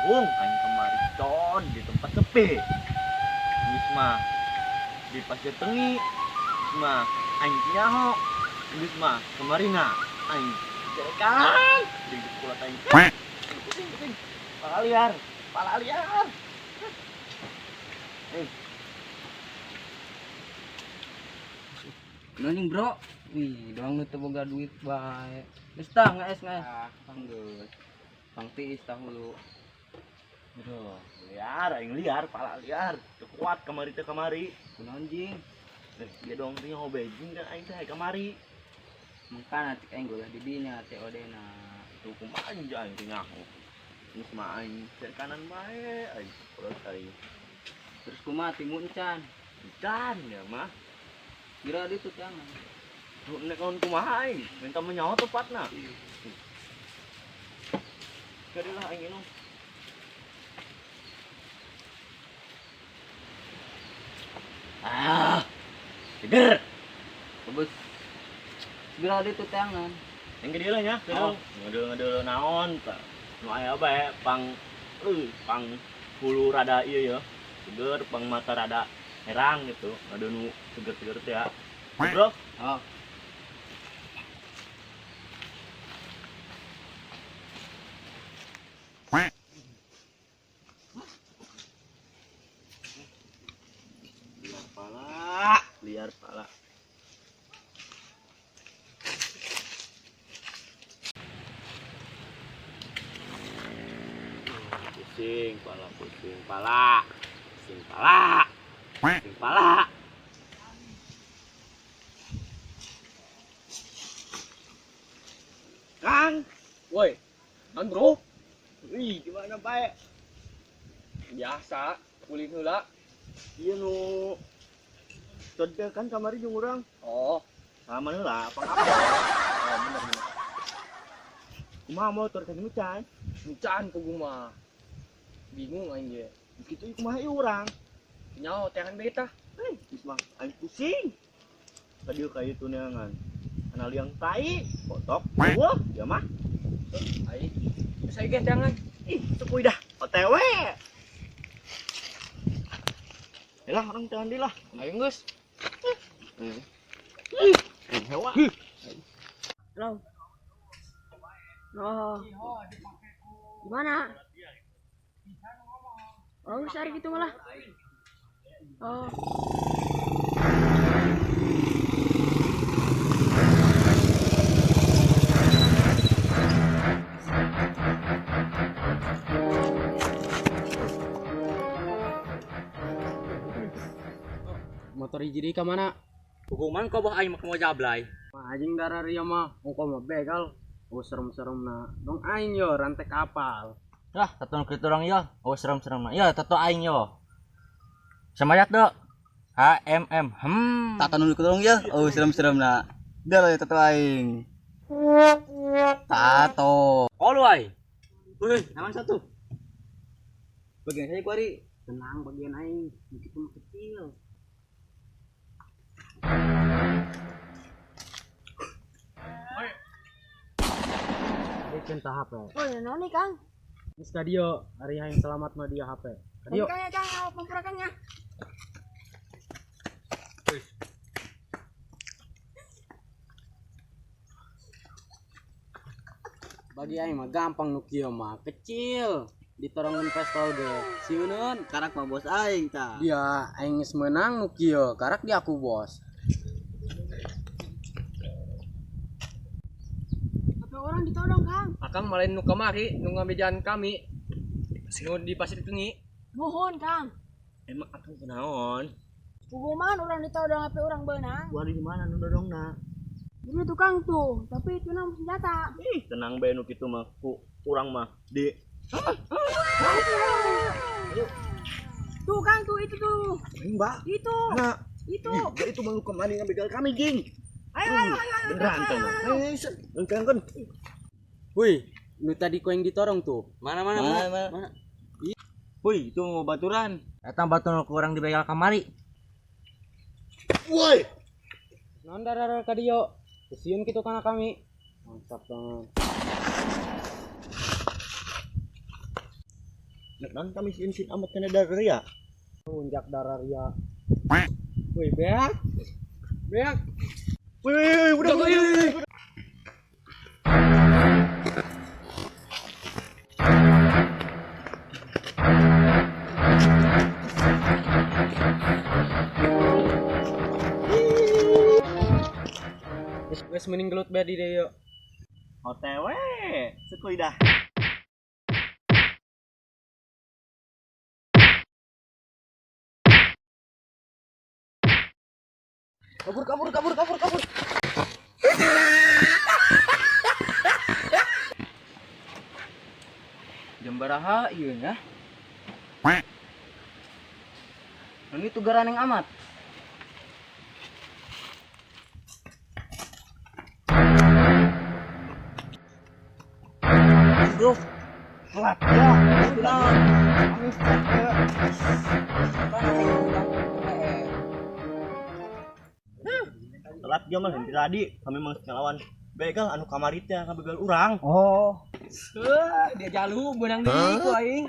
Bung, aing kemari con di tempat sepi. Geus mah di pasir tengi. Geus mah aing nyaho. Geus mah kemarina aing cerekan di sekolah aing. Pusing. Pala liar. Nanya bro, wih, doang nu teu boga duit bae. Geus tah ngaes. Panggeus. Pang tiis tah hulu. Aduh, liar, pala liar. Teu kuat kamari teh kamari. Kunaon jing? Dia dong teh ngobejing dan aing teh kamari. Mangkana cek aing golah di dinya teh odena. Tuh kumaha aja aing teh nyaho. Geus mah aing cek kanan bae aing. Terus aing Terus kumaha ti muncan? ikan ya mah. Kira di tuh jangan. Tuh nek naon kumaha aing, minta menyaho tepatna. Kadilah aing inung. Seger. Terus kira di tuh jangan. Yang gede lah nya, ngedel naon tah. Nu aya bae pang hulu rada ieu ya. Seger, pang mata rada herang gitu. Ada nu seger-seger teh ya. Bro, Oh, liar pala. Pusing pala. Kang, woi, non bro. Wih, gimana baik? Biasa kulit heula. Iya nu teu kan kamari jeung urang. Oh, Sama heula, apa apa? oh bener. Kumaha motor teh nucan? Encan ku mah. Bingung aing ge. Kitu kumaha ieu urang? Nyaho tehan beta. Geus mah aing pusing. Tadi ka ieu neangan. Kana liang tai, kotok. Wah, ya mah. Ai. Saya ge jangan. Ih, sepuy dah. OTW. Yalah orang tahan di lah. Ayo geus. Hewa. Halo. Oh. Gimana? Oh, sehari gitu malah. Oh. motor hiji deui ka mana? Hukuman kau bah aing mau jablay. Anjing darah ria mah, engko mah begal. Oh serem-seremna. Dong aing yo rantai kapal. Lah, tato kitu orang ya. Oh, serem-serem. Ya, tato aing yo. Semayat dok. HMM. Tato nulu kedong ya. Oh, serem-serem na. Dah lah tato aing. Tato. Oh, lu ai. Wih, naman satu. Bagian saya kuari. Tenang bagian aing, itu mah kecil. Cinta HP. Oh, ya noni, Kang. Di stadio hari yang selamat mah dia HP. Stadio. Kang, Kang, apa pemperakannya? Bagi aing mah gampang nu kieu mah, kecil. Ditorongkeun pistol ge. Sieuneun Karak mah bos aing ta. dia aing geus meunang nu kieu, karak di aku bos. Apa orang ditodong, Kang? Akang malain nu kamari nu ngabejan kami. Nu di pasir tengi. Mohon, Kang. Emang akang kunaon? Hukuman orang ditodong apa orang benang. Gua di mana nu dodongna? Jadi tukang tuh, tapi itu nama senjata. Ih, tenang bae nu kitu mah ku urang mah di Tuh, Kang, tuh itu tuh. Mbak. Itu. Nah, Itu. itu baru kemarin ngambil kami, Jing. Ayo. Beneran tuh. Kan. Wih, nu tadi ku yang ditorong tuh. Mana? Wih, itu mau baturan. Datang batu nu kurang di begal kamari. Woi. Naon darah ka dieu? Sieun kitu kana kami. Mantap banget. Nan kami sin amat kena darah ya. Puncak darah ria. Wih, beak. Beak. Wih, udah. Wes mending gelut bedi deh yuk. OTW, sekoi dah. Kabur. Jam baraha ieu nya? Ini tugaran yang amat. Bro, telat ya. Telat dia mah tadi kami mau ngelawan begal anu kamaritnya kabegal urang. Dia jalu benang di ku aing.